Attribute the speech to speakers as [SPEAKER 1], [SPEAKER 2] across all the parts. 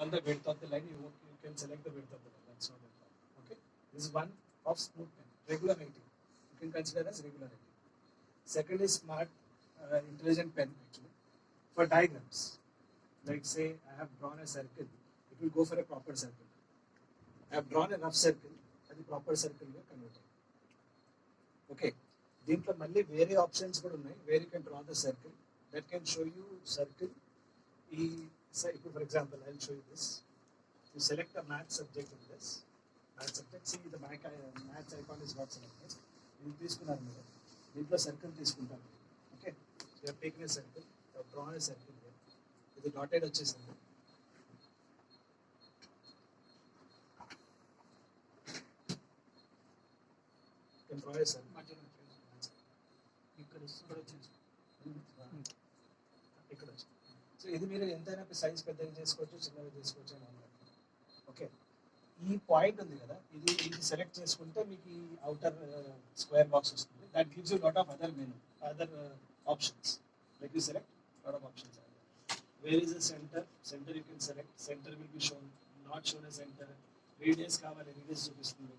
[SPEAKER 1] on the width of the line, you can select the width of the line. That's not a problem. Okay. This is one of smooth pen, regular writing. You can consider as regular writing. Second is smart, intelligent pen actually for diagrams. Like say I have drawn a circle, it will go for a proper circle. I have drawn a rough circle, అది proper సర్కిల్గా convert అయ్యింది. Okay, దీంట్లో మళ్ళీ వేరే options కూడా ఉన్నాయి where you can draw the circle that can show you circle. ఈ ఇప్పుడు for example I will show you this. You select a maths subject in this maths subject. See the maths icon is not selected. ఇది తీసుకున్నారు మీరు, దీంట్లో circle తీసుకుంటారు. Okay, you have taken a circle, you have drawn a circle. ఇది dotted వచ్చేసింది. ఇక్కడ so ఇది మీరు ఎంతైనా సైజ్ పెద్దగా చేసుకోవచ్చు, చిన్నగా చేసుకోవచ్చు అని అన్నారు. ఓకే, ఈ పాయింట్ ఉంది కదా, ఇది సెలెక్ట్ చేసుకుంటే మీకు ఈ అవుటర్ స్క్వేర్ బాక్స్ వస్తుంది. That gives you lot of other options. Like you select lot of options. Where is the center? Center you can select. Center will be shown, not shown as center. Radius కావాలి, radius చూపిస్తుంది.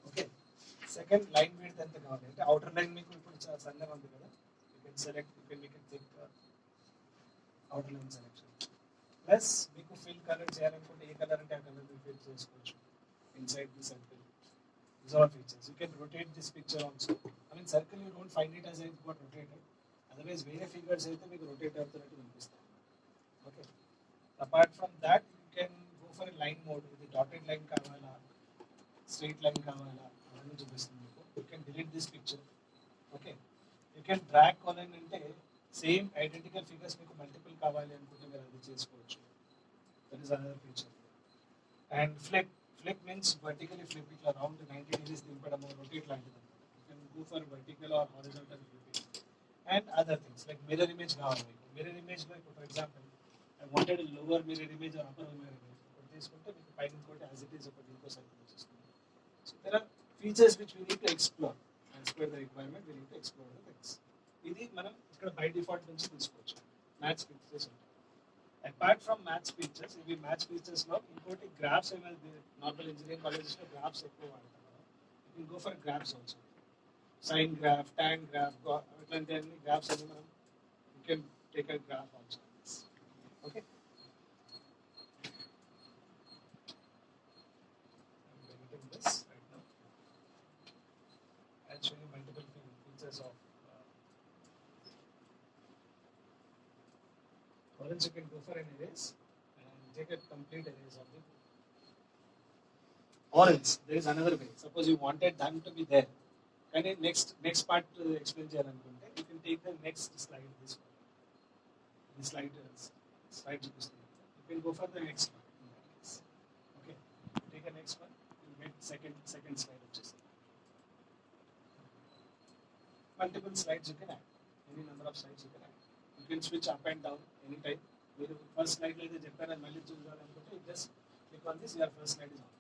[SPEAKER 1] Okay, second line width ఎంత కావాలి అంటే outer line మీకు ఇప్పుడు చాలా సన్నగా ఉంది కదా, you can select, you can make it thick outer line selection. Plus మీకు ఫిల్ కలర్ చేయాలనుకుంటే ఏ కలర్ అంటే ఆ కలర్ మీరు ఫిల్ చేసుకోవచ్చు inside the circle. These are all features. You can rotate this picture also. I mean circle you don't find it as it got rotated. Otherwise వేరే figures అయితే మీకు rotate అవుతున్నట్టు కనిపిస్తాయి. Okay, apart from that you can go for a line mode. ఇది dotted line కావాలా, straight line కావాలా అవన్నీ చూపిస్తుంది మీకు. You can delete this picture. Okay, you can drag colon అంటే సేమ్ ఐడెంటికల్ ఫిగర్స్ మీకు మల్టిపుల్ కావాలి అనుకుంటే మీరు అది చేసుకోవచ్చు. That is another feature. And flip means vertically flip, ఇట్లా రౌండ్ 90 degrees దింపడము, రొటేట్ లాంటిది అనమాట. You can go for vertical or horizontal flipping. And other things like mirror image కావాలి మీకు. మిర్రర్ ఇమేజ్ లో ఇప్పుడు for example I wanted lower mirror image are upper mirror image ఒకటి తీసుకుంటే మీకు పైన ఇంకోటి యాజ్ ఇట్ ఈస్ ఒకటి ఇంకో సర్కిల్ వచ్చేస్తుంది. So there are features which we need to explore as per the requirement. We need to explore the things. ఇది మనం ఇక్కడ బై డిఫాల్ట్ నుంచి తీసుకోవచ్చు. మ్యాథ్స్ ఫీచర్స్ ఉంటాయి. అపార్ట్ ఫ్రమ్ మ్యాథ్స్ ఫీచర్స్, ఇవి మ్యాథ్స్ ఫీచర్స్ లో ఇంకోటి గ్రాఫ్స్ ఏమైనా నార్మల్ ఇంజనీరింగ్ కాలేజెస్ లో గ్రాఫ్స్ ఎక్కువ వాడతారు. You can go for graphs also. Sine graph, tan graph, అట్లాంటి అన్ని గ్రాఫ్స్ అన్ని మనం you can take a graph also. Okay, this right now. I'll show you multiple features of or else you can go for an erase and take a complete erase of the book. Or else there is another way. Suppose you wanted them to be there. Can you next part explain చేయాలనుకుంటే you can take the next slide, this one. The slide you can go for the next one in that case. Okay, take the next one, you get second slide వచ్చేసింది. Multiple slides you can add, any number of slides you can add. You can switch up and down anytime. మీరు first slide లో అయితే చెప్పారని మళ్ళీ చూడాలనుకుంటే just click on this, your first slide is on.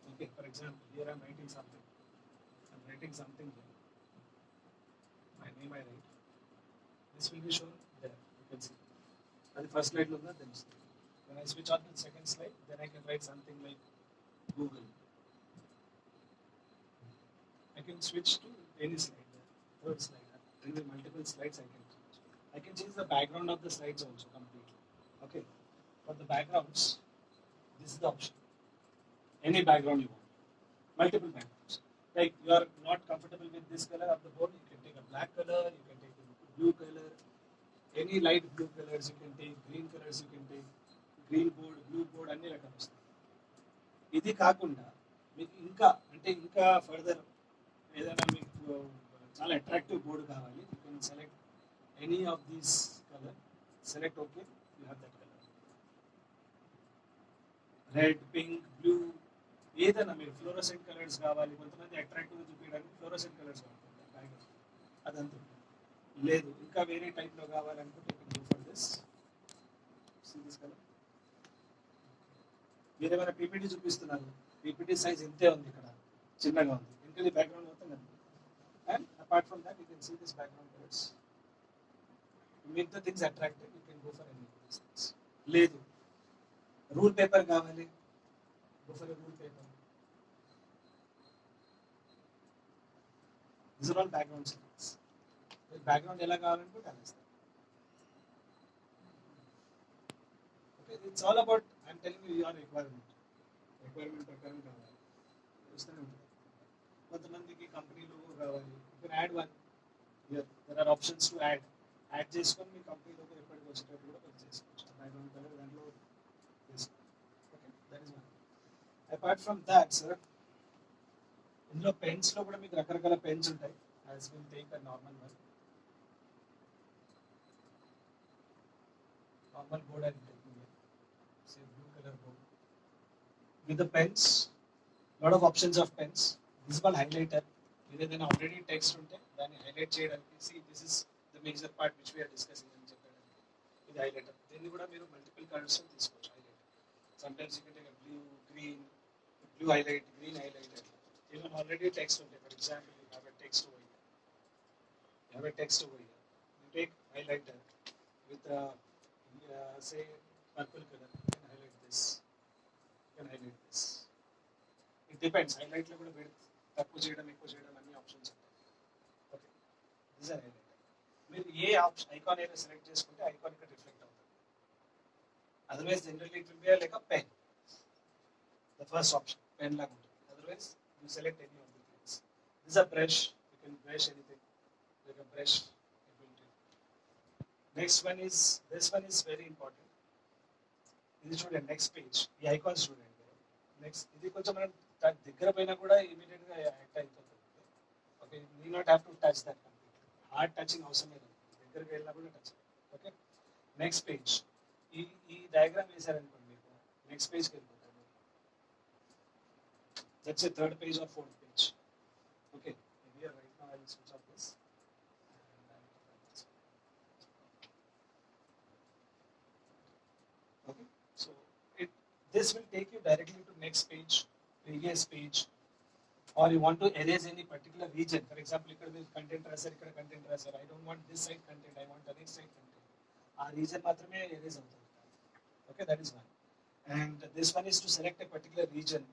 [SPEAKER 1] Okay, for example, here I am writing something. Here. My name I write. This will be shown there. You can see. And the first slide look at this. When I switch on to the second slide, then I can write something like Google. I can switch to any slide. Third slide. There will be multiple slides I can change. I can change the background of the slides also completely. Okay. For the backgrounds, this is the option. Any background you want. Multiple backgrounds. Like you are not comfortable with this color of the board, you can take a black color, you can take a blue color, any light blue colors you can take, green colors you can take, green board, blue board అన్ని రకాలు వస్తాయి. ఇది కాకుండా మీకు ఇంకా further ఏదైనా మీకు చాలా అట్రాక్టివ్ బోర్డు కావాలి, you can select any of these colour, select okay, you have that colour. Red, pink, blue, ఏదైనా మీరు ఫ్లోరోసెంట్ కలర్స్ కావాలి, కొంతమంది అట్రాక్టివ్గా చూపించడానికి ఫ్లోరోసెంట్ కలర్స్ వాడుతుంటారు, అదంతా లేదు. ఇంకా వేరే టైప్లో కావాలనుకుంటే ఫర్ దిస్ కలర్. మీరు ఏమైనా పీపీటీ చూపిస్తున్నారు, పీపీటీ సైజ్ ఇంతే ఉంది, ఇక్కడ చిన్నగా ఉంది, ఇంకా బ్యాక్గ్రౌండ్ మొత్తం కనిపిస్తుంది. And apart from that you can see this background colours. Make the things attractive, you can go for any. లేదు రూల్ పేపర్ కావాలి, rule paper. These are all background settings. Background ఎలా కావాలనుకుంటే అలా ఇస్తాం. Okay, it's all about I'm telling you your requirement ప్రకారం కావాలి, వస్తూనే ఉంటుంది. కొంతమందికి కంపెనీ లోగో కావాలి, you can add one here, there are options to add చేసుకొని మీ కంపెనీ లోగో ఎప్పటికి వచ్చేటట్టు కూడా కొంచెం చేసుకోవచ్చు. బ్యాక్గ్రౌండ్ కలర్ దాంట్లో చేసుకోవచ్చు. Okay, that is one. Apart from that sir, ఇందులో పెన్స్ లో కూడా మీకు రకరకాల పెన్స్ ఉంటాయి. As will take a normal one, normal board అని technique, say blue colour board with the pens, lot of options of pens. This one highlighter, మీరు ఏదైనా already text ఉంటే దాన్ని హైలైట్ చేయడానికి, see this is the major part which we are discussing అని చెప్పడానికి ఇది highlighter. దీన్ని కూడా మీరు మల్టిపుల్ కలర్స్ తీసుకోవచ్చు highlighter. Sometimes you can take blue, green, blue highlight, green highlight. even already text ఉంటాయి. For example, you have a text over here, you take highlighter with say purple color, you can highlight this, it depends. Highlight లో కూడా తక్కువ చేయడం, ఎక్కువ చేయడం అన్ని options ఉంటాయి. Okay, this are highlighter. మీరు ఏ ఆప్షన్ ఐకాన్ అయినా సెలెక్ట్ చేసుకుంటే ఐకాన్ ఇక్కడ రిఫ్లెక్ట్ అవుతుంది. Otherwise generally it will be like a pen, the first option pen లాగా ఉంటుంది. Otherwise you select any of the things. This is a brush, you can brush anything like a brush, it will do. Next one is, this one is very important. ఇది చూడండి, next page, ఈ icons చూడండి. Next ఇది కొంచెం మనం దగ్గర పైన కూడా ఇమీడియట్ గా యాక్ట్ అయిపోతుంది. Okay, you not have to touch that complete, hard touching అవసరం లేదు, దగ్గరికి వెళ్ళినా కూడా టచ్. ఓకే, నెక్స్ట్ పేజ్, ఈ డయాగ్రామ్ వేసారనుకోండి మీకు నెక్స్ట్ పేజ్కి వెళ్ళిపోతారు. That's a third page or fourth page. Okay, here right now I will switch off this. Okay, so this will take you directly to next page, previous page, or you want to erase any particular region. For example, ఇక్కడ మీరు content రాశారు, ఇక్కడ content రాశారు, I don't want this side content, I want the next side content. ఆ reason మాత్రమే erase అవుతుంది. Okay, that is one. And this one is to select a particular region,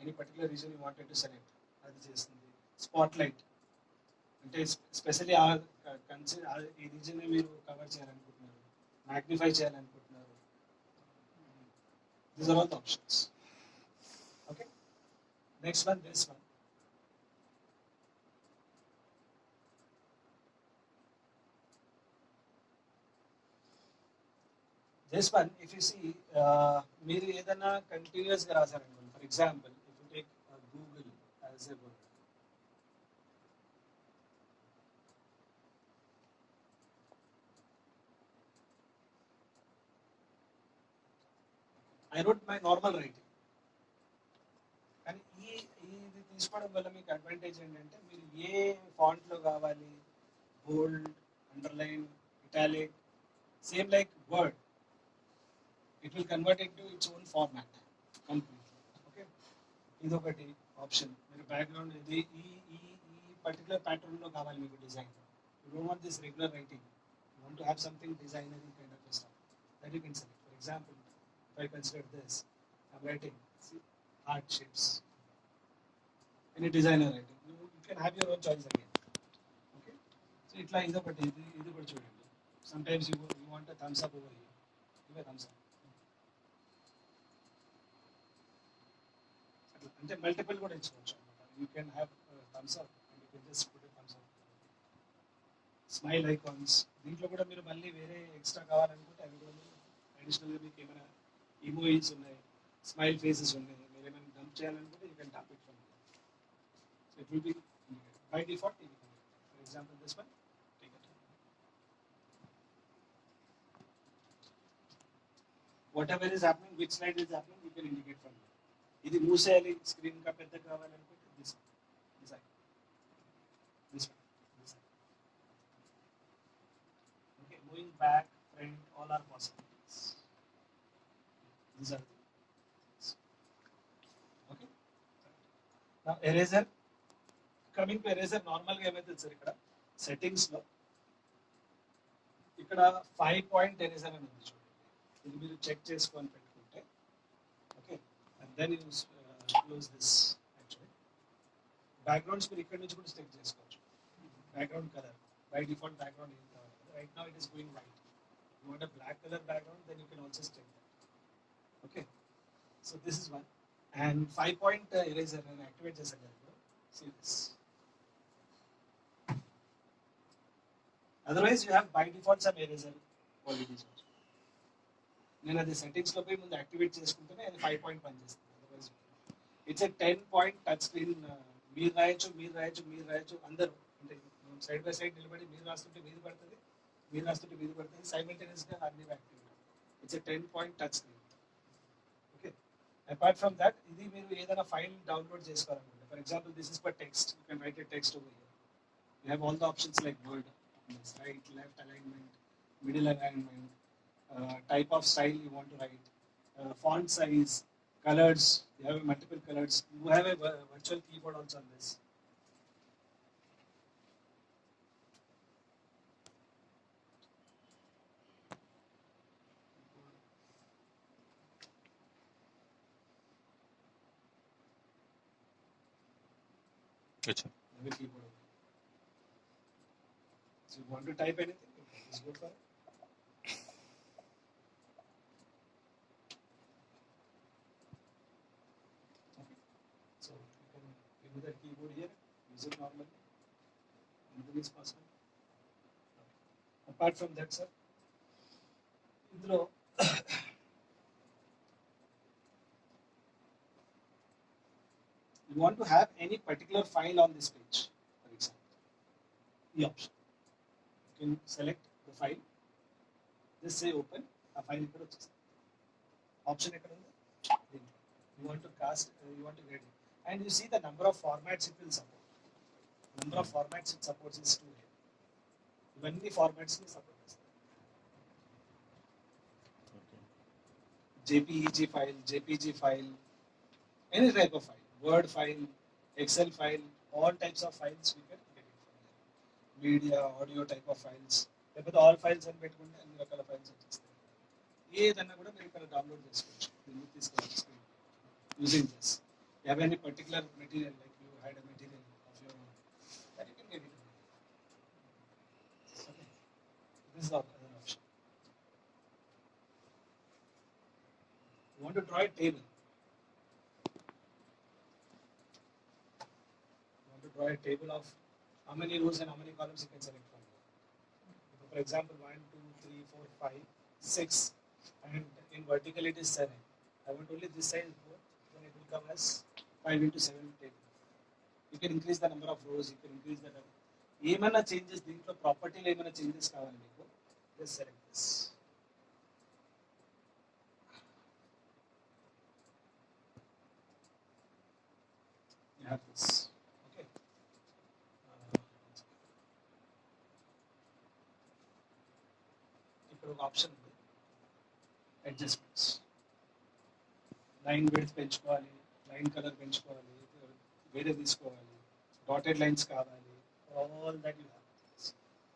[SPEAKER 1] any particular region you wanted to select, అది చేస్తుంది. Spotlight అంటే specially ఈ reason మీరు cover చేయాలనుకుంటున్నారు, magnify చేయాలనుకుంటున్నారు. These are all the options. Okay, next one, this one. This one if you see, మీరు ఏదైనా continuous గా రాశారనుకోండి. For example, take Google as a word. I wrote my normal writing. కానీ ఇది తీసుకోవడం వల్ల మీకు అడ్వాంటేజ్ ఏంటంటే, మీరు ఏ ఫాంట్ లో కావాలి, bold, underline, italic, same like Word, it will convert it to its own format completely. Okay, ఇది ఒకటి ఆప్షన్. మీరు బ్యాక్గ్రౌండ్ ఇది ఈ ఈ ఈ పర్టికులర్ ప్యాటర్న్ లో కావాలి మీకు design. You don't want this regular writing, you want to have something designery kind of stuff, that you can select. For example, if I consider this, I'm writing, see, heart shapes, any designer writing, you can have your own choice again. Okay, so itla idokati, ఇది కూడా చూడండి. Sometimes you want a thumbs up over here, give a thumbs up. అంటే multiple కూడా ఇచ్చుకోవచ్చు అన్నమాట. You can have thumbs up and you can just put thumbs up. Smile icons, దీంట్లో కూడా మీరు మళ్ళీ వేరే ఎక్స్ట్రా కావాలనుకుంటే అవి కూడా అడిషనల్గా మీకు ఏమైనా ఇమోయిస్ ఉన్నాయి, స్మైల్ ఫేసెస్ ఉన్నాయి, మీరు ఏమైనా డంప్ చేయాలనుకుంటే you can tap it from. So it will be by default ఇది. For example this one, take it. whatever is happening, which slide is happening, you can indicate from here. ఇది మూసేయాలి, screen కా పెద్ద కావాలనుకుంటే this okay, moving back, front, all are possibilities. These are okay. Now eraser, coming to eraser, నార్మల్గా ఏమైతుంది sir, ఇక్కడ సెట్టింగ్స్లో ఇక్కడ 5 point eraser అని ఉంది చూడండి. ఇది మీరు చెక్ చేసుకొని పెట్టుకుంటే okay and then you close this actually backgrounds మీరు ఇక్కడ నుంచి కూడా సెలెక్ట్ చేసుకోవచ్చు background colour by default background ఏం కావాలి right now it is going white you want a black colour background then you can also select that okay so this is one and 5-point eraser నేను activate చేశాను కదా ఇప్పుడు see this otherwise you have by default some eraser qualities also నేను అది settings లో పోయి ముందు activate చేసుకుంటేనే అది 5-point పనిచేస్తుంది otherwise it's a 10-point touch screen మీరు రాయొచ్చు అందరూ అంటే సైడ్ బై సైడ్ నిలబడి మీరు రాస్తుంటే మీది పడుతుంది మీరు రాస్తుంటే మీది పడుతుంది సైమల్టేనియస్ గా అన్ని activate it's a 10-point touch screen okay apart from that ఇది మీరు ఏదైనా ఫైల్ డౌన్లోడ్ చేసుకోవాలనుకుంటే for example this is for text you can write a text over here you have all the options like word right, left alignment, middle alignment, type of style you want to write, font size, colors. You have multiple colors. You have a virtual keyboard also on this.
[SPEAKER 2] अच्छा
[SPEAKER 1] You have a keyboard. So you want to type anything? Just go for it. Okay. So you can remove that keyboard here, use it normally. Anything is possible. Okay. Apart from that, sir, ఇందులో you want to have any particular file on this page, for example, the option. You can select the file, just say open, a file ఇక్కడ వచ్చేస్తుంది option ఎక్కడ ఉంది you want to cast you want to get it and you see the number of formats it will support number of formats it supports is 2 here ఇవన్నీ formats ని support చేస్తాయి jpeg file any type of file word file excel file all types of files we can get it from there media audio type of files లేకపోతే all files అని పెట్టుకుంటే అన్ని రకాల files వచ్చేస్తాయి ఏదన్నా కూడా మీరు ఇక్కడ డౌన్లోడ్ చేసుకోవచ్చు దీన్ని తీసుకోవచ్చు using this you have any particular material like you had a material of your own that you can get it okay this is other option you want to draw a table draw a table of how many rows and how many columns you can select from here. For example, 1, 2, 3, 4, 5, 6, and in vertical it is 7. I want only this size 4, then it will come as 5 into 7 table. You can increase the number of rows, you can increase the number. ఏమైనా changes దీంట్లో ప్రాపర్టీలో ఏమైనా changes కావాలి మీకు just select this you have this. ఒక option ఉంది adjustments line width పెంచుకోవాలి line colour పెంచుకోవాలి వేరే తీసుకోవాలి డాటెడ్ లైన్స్ కావాలి all that you have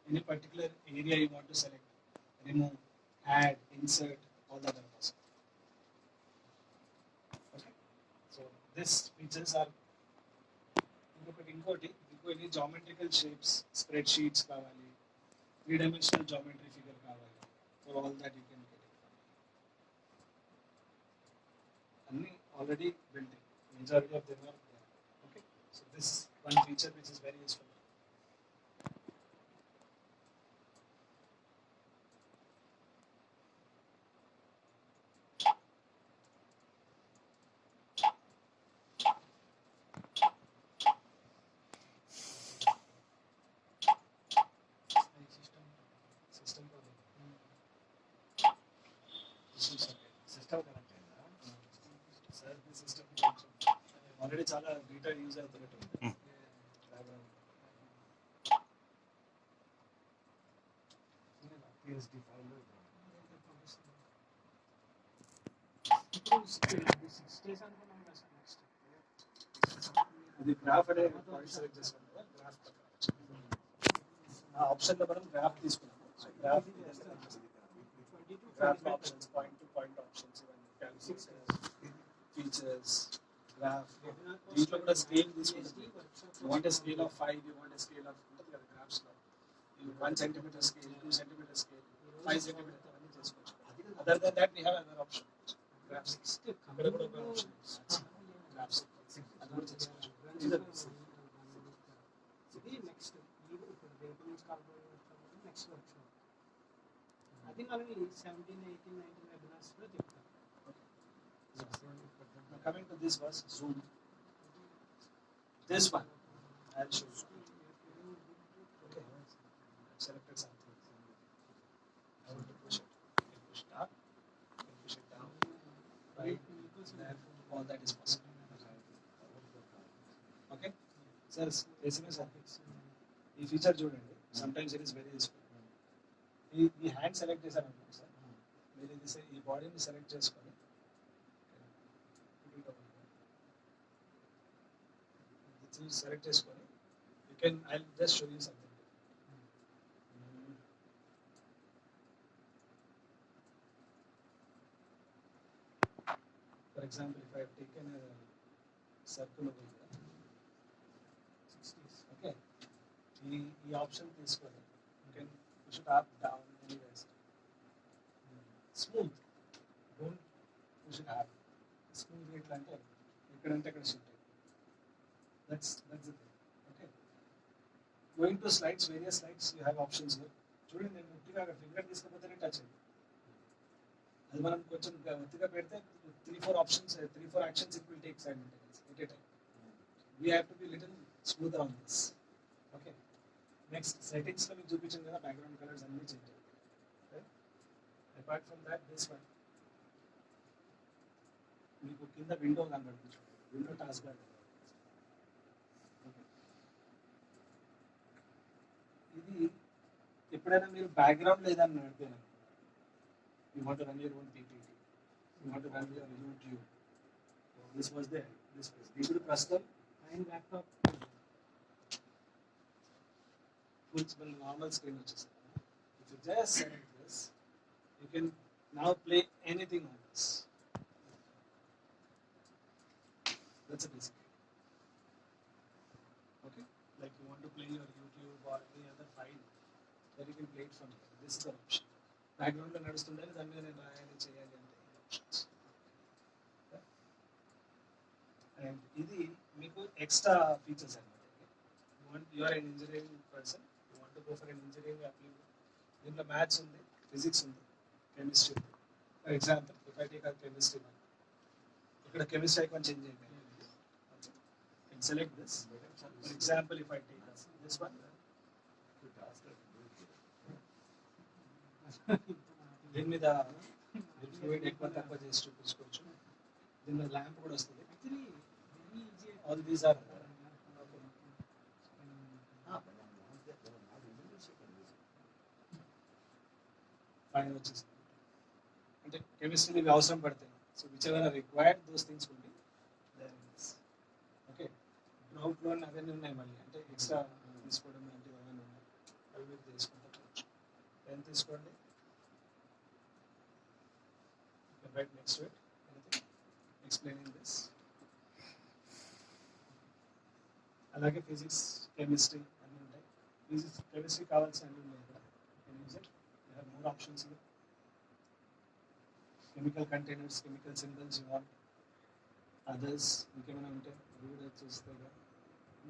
[SPEAKER 1] any particular area you want to select remove add insert all that are possible okay so this features are ఇంకోటి మీకు ఎన్ని geometrical shapes spreadsheets కావాలి 3-dimensional geometry figure కావాలి for all that you can get it from here. Anni already built in. Majority of them are there. Okay. So this is one feature which is very useful. System connect అయిందా sir మీ system already చాలా beta use అవుతున్నట్టు PSD file ఇది graph అనే point select చేసుకోండి కదా graph ఆ ఆప్షన్లో మనం గ్రాఫ్ తీసుకున్నాము so graph graph options, point to point options, even calculators, features, graph. దీంట్లో కూడా స్కేల్ తీసుకుంటుంది. You want a scale of 5, you want a scale of ఉంటుంది కదా graphs లో. You 1 centimeter scale, 2 centimeter scale, 5 centimeter అన్ని చేసుకోవచ్చు. Other than that, we have another option. Graphs. ఇక్కడ కూడా ఒక option. Graphs. అది కూడా చేసుకోవచ్చు. These are basic.
[SPEAKER 3] నెక్స్ట్ రేపు నుంచి నెక్స్ట్ వర్క్షాప్ అది మనకి 17, 18, 19 వెబినార్స్ లో చెప్తాం.
[SPEAKER 1] Now coming to this was Zoom. This one, I'll show you. Okay, I've selected something. I want to push it. You can push it up, you can push it down, right? There, all that is possible. Okay, sir, SMS ఈ feature చూడండి. Sometimes it is very useful. ఈ hand select చేశాను అనుకోండి sir, మీరు ఇది ఈ బాడీని select చేసుకొని సెలెక్ట్ చేసుకొని you can I just show you something. For example if I have taken circle over here 60, okay, ఈ ఆప్షన్ తీసుకొని you can push it up down anyways. Smooth, don't push it up. Smooth ఎట్లా అంటే ఎక్కడంటే అక్కడ shift. That's the thing. Okay. Going to slides, various slides, you have options here. చూడండి, నేను ముట్టిగా finger తీసుకపోతేనే touch అయింది. అది మనం కొంచెం ఒత్తిగా పెడితే 3-4 options, 3-4 actions it will take simultaneous at a time. We have to be little smooth on this. Okay, next సెట్టింగ్స్లో మీకు చూపించాను కదా, బ్యాక్గ్రౌండ్ కలర్స్ అన్నీ చేంజ్ అవుతాయి. Apart from that this one మీకు కింద విండో కనబడుతుంది, చూడండి, విండో టాస్క్ బార్. ఇది ఎప్పుడైనా మీరు బ్యాక్గ్రౌండ్ లేదని నడిపాను, you want to run your own PPT, you want to run your YouTube, this was there, this was ఇప్పుడు ప్రస్తుతం
[SPEAKER 3] and laptop
[SPEAKER 1] full normal screen వచ్చేసింది. If you just select this, you can now play anything on this. That's a basic. Okay, like you want to play your YouTube or any other file, then you can play it from here. This is the option. Background లో నడుస్తుండాలి, దాని మీద నేను రాయాలి, చేయాలి అంటే options. And ఇది మీకు extra features అన్నమాట. You are an engineering person, you want to go for an engineering application. దీంట్లో మ్యాథ్స్ ఉంది, ఫిజిక్స్ ఉంది, కెమిస్ట్రీ ఉంది. For example if I take a chemistry one, ఇక్కడ కెమిస్ట్రీ ఐకాన్ చేంజ్ అయిపోయింది. Select this. For example, if I take this one, దీని మీద fluid ఎక్కువ తక్కువ చేసి చూపించుకోవచ్చు. దీని మీద ల్యాంప్ కూడా వస్తుంది. ఆల్ దీస్ ఆర్ ఫైన్ వచ్చేసింది. అంటే కెమిస్ట్రీ ఇవి అవసరం పడతాయి. So whichever required those things will be there in this. Okay, అవుట్లో అవన్నీ ఉన్నాయి, మళ్ళీ అంటే ఎక్స్ట్రా తీసుకోవడం లాంటివి అవన్నీ ఉన్నాయి, అవి మీరు తీసుకుంటే పెన్ తీసుకోండి. Right next it anything explaining this. అలాగే ఫిజిక్స్, కెమిస్ట్రీ అన్నీ ఉంటాయి. ఫిజిక్స్, కెమిస్ట్రీ కావాల్సిన అన్నీ ఉన్నాయి ఇక్కడ. Use it, you have more options here. Chemical containers, chemical symbols, you want others ఇంకేమైనా ఉంటే అవి కూడా చూస్తే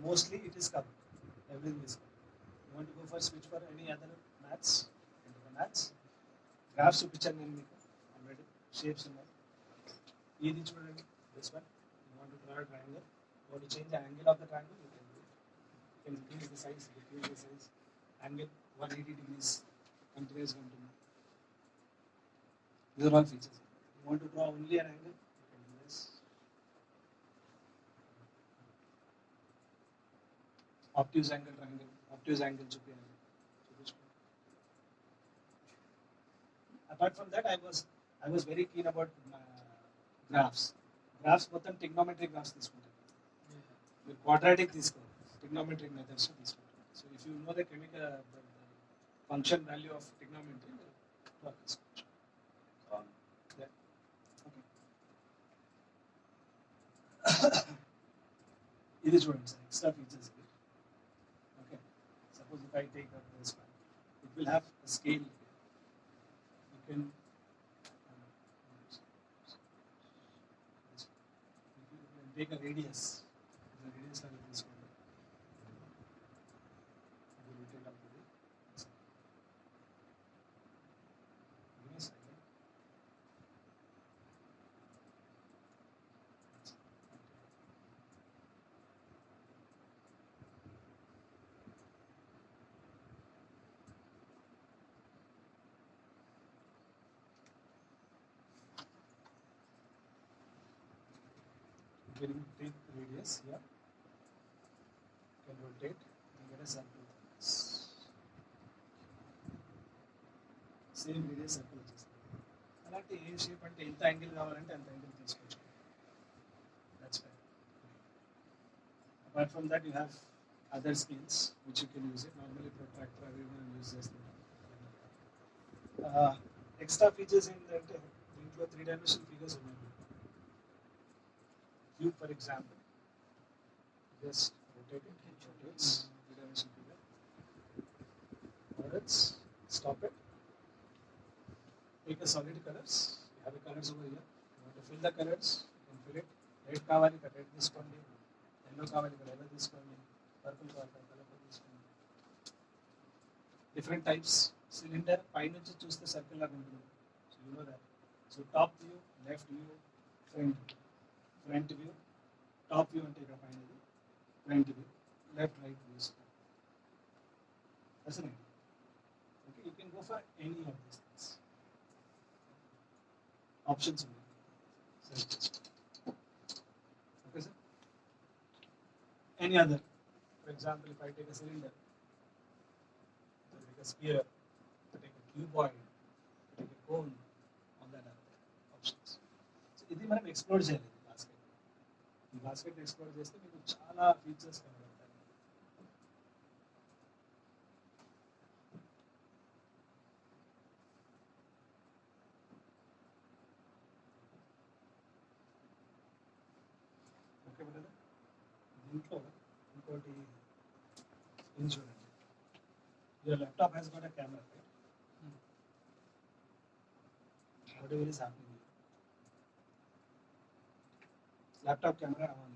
[SPEAKER 1] mostly it is covered, everything is covered. You want to go for switch for any other maths, into the maths, graphs చూపించాను నేను మీకు already, shapes ఉన్నాయి. ఇది చూడండి, this one, you want to draw a triangle, you want to change the angle of the triangle, you can do it. You can increase the size, decrease the size, angle 180 degrees continuous గా ఉంటుంది. These are all features. You want to draw only an angle, you can do this. Obtuse angle triangle, obtuse angle చూపించాలి. Apart from that, I was very keen about graphs. Graphs మొత్తం trigonometric graphs తీసుకుంటారు. మీరు quadratic తీసుకోవాలి, trigonometric methods తీసుకుంటారు. So if you know the chemical function value of trigonometry, you work this. ఇది చూడండి sir extra features ఇది. Okay, suppose if I take up this one, it will have a scale. You can take a radius. The radius level తీసుకోండి. ఇది rotate అవుతుంది. Give me a second. When you take the radius here, you can rotate and get a circle. Same radius circle వచ్చేస్తుంది. అలాంటి ఏ shape అంటే ఎంత angle కావాలంటే అంత angle తీసుకోవచ్చు. That's fine. Apart from that, you have other scales which you can use it. Normally protractor everyone uses them. Extra features ఏంటంటే దీంట్లో 3-dimensional figures ఉన్నాయి. Cube, for example, just rotate it, it rotates, 3-dimensional figure. Or else stop it. Take a solid colors. You have the colors over here. You want to fill the colors, you can fill it. Red కావాలి కదా red తీసుకోండి, yellow కావాలి కదా yellow తీసుకోండి, purple కావాలి కదా purple తీసుకోండి. Different types. Cylinder పైనుంచి చూస్తే సర్కిల్ లాగా ఉంటుంది. So you know that. So top view, left view, front view, top view అంటే ఇక్కడ పైనది, front view, left right views. That's it. Okay, you can go for any of these things. Options ఉన్నాయి. Okay, sir. Any other? For example, if I take a cylinder, I take a sphere, I take a cuboid, I take a cone, all that are options. So ఇది మనం explore చేయాలి. ఈ basket explore చేస్తే మీకు చాలా features కనబడతాయి. Okay brother, దీంట్లో ఇంకోటి ఇది చూడండి. Your laptop has got a camera, right? What ever is happening, laptop camera on.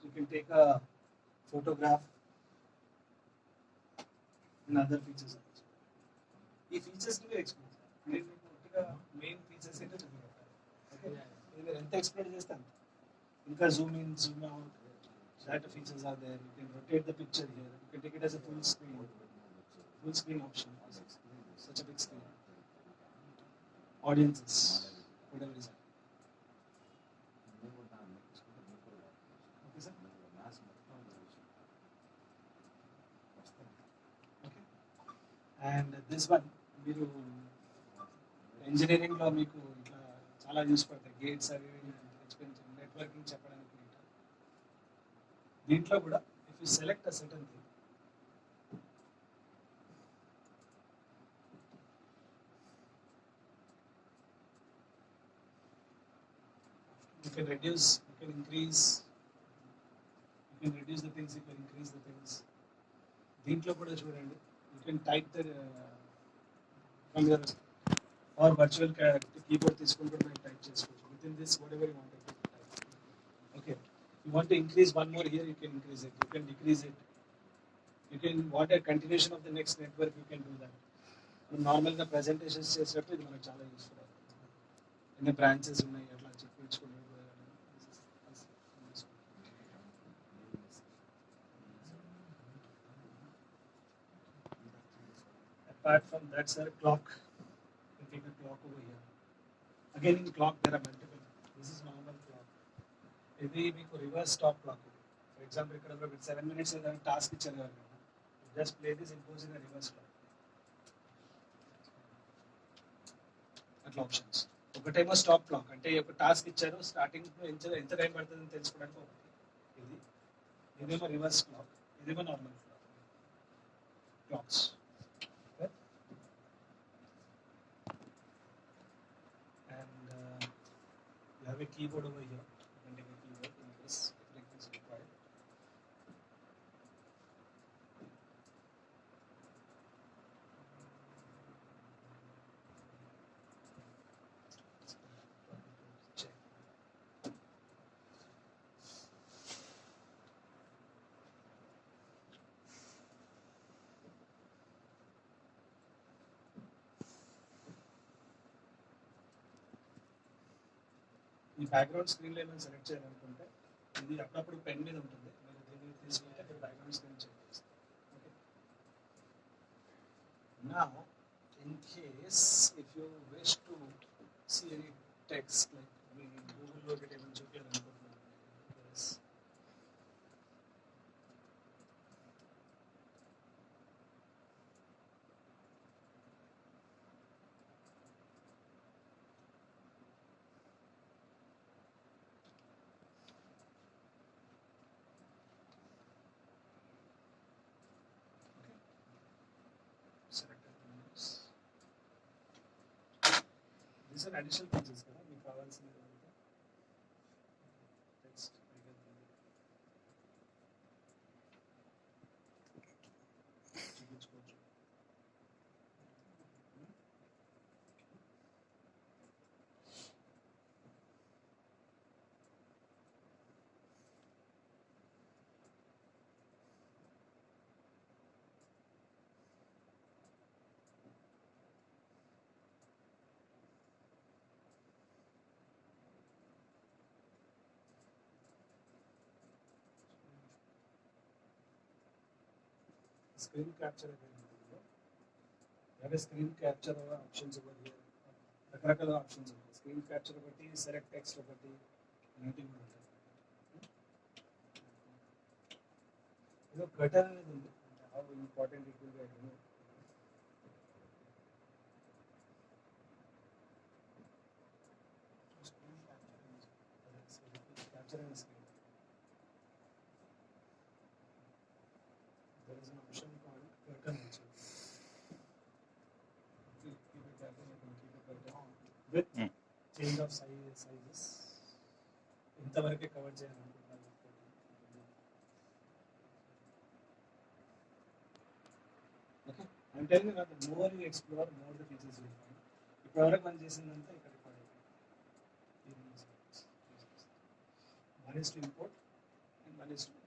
[SPEAKER 1] You can take a photograph and other features also. ఈ ఫీచర్స్ ని మీరు ఎక్స్ప్లోర్ చేయాలి. నేను మీకు ఒకటిగా మెయిన్ ఫీచర్స్ ఏంటో చూపించాను. ఓకే, ఇది మీరు ఎంత ఎక్స్ప్లోర్ చేస్తే అంత. ఇంకా Zoom in, Zoom out, that features are there. You can rotate the picture here. You can take it as a full screen option. Such a big screen. Audiences, whatever is that. Okay, sir? Okay. And this one, మీరు ఇంజనీరింగ్లో మీకు ఇట్లా చాలా use పడతాయి. Gates అవి expensive networking చెప్పడానికి. దీంట్లో కూడా if you select a certain thing, you can reduce, you can increase, you can reduce the things, you can increase the things. దీంట్లో కూడా చూడండి, you can type the or virtual keyboard తీసుకొని కూడా మీరు type చేసుకోవచ్చు. Within this, whatever you want to type. Okay, you want to increase one more here, you can increase it. You can decrease it. You can want a continuation of the next network, you can do that. నార్మల్గా presentations చేసేటప్పుడు ఇది మనకు చాలా useful అవుతుంది. ఎన్ని branches ఉన్నాయి అట్లా చెప్పించుకుంటూ. Apart from that, sir, clock. You can take a clock over here. Again, in clock there are multiple. This is normal clock. ఇది మీకు reverse stop clock. For example ఇక్కడ 7 minutes ఏదైనా టాస్క్ ఇచ్చారు కదా, just play this and goes in the reverse clock. అట్లా options. ఒకటేమో stop clock, అంటే ఒక టాస్క్ ఇచ్చారు, స్టార్టింగ్ ఎంత టైం పడుతుందని తెలుసుకోవడానికి ఒకటి ఇది. ఇదేమో రివర్స్ క్లాక్, ఇదేమో normal clock. Clocks. And you have a keyboard over here. You can take a ఈ బ్యాక్గ్రౌండ్ స్క్రీన్లో ఏమైనా సెలెక్ట్ చేయాలనుకుంటే ఇది అప్పుడప్పుడు పెన్ మీద ఉంటుంది, మీరు దీన్ని తీసుకుంటే మీరు బ్యాక్గ్రౌండ్ స్క్రీన్ చేంజ్ చేస్తారు. ఓకే, నా in case if you wish to see any text like మీ గూగుల్లో ఏమైనా చూపించాలనుకుంటున్నాను. These are additional features కదా మీకు కావాల్సిన టెక్స్ట్ చూపించుకోవచ్చు. స్క్రీన్ క్యాప్చర్ అలాగే స్క్రీన్ క్యాప్చర్ ఆప్షన్స్ ఒకటి, రకరకాల ఆప్షన్స్ ఉంటాయి. స్క్రీన్ క్యాప్చర్ ఒకటి, సెలెక్ట్ టెక్స్ట్ ఒకటి, ఇలాంటివి కూడా ఉంటాయి. ఏదో గటర్ అనేది ఉంది, how important it will B, I don't know. Screen capture and screen there is an option called curtain also. Keep it curtain, you can keep a curtain with change of sizes. ఇంతవరకే cover చేయాలనుకుంటున్నాను. Okay, I'm telling you that the more you explore, more the features you find. ఇప్పటివరకు మనం చేసిందంతా ఇక్కడ record అయిపోయింది. One is to import and one is to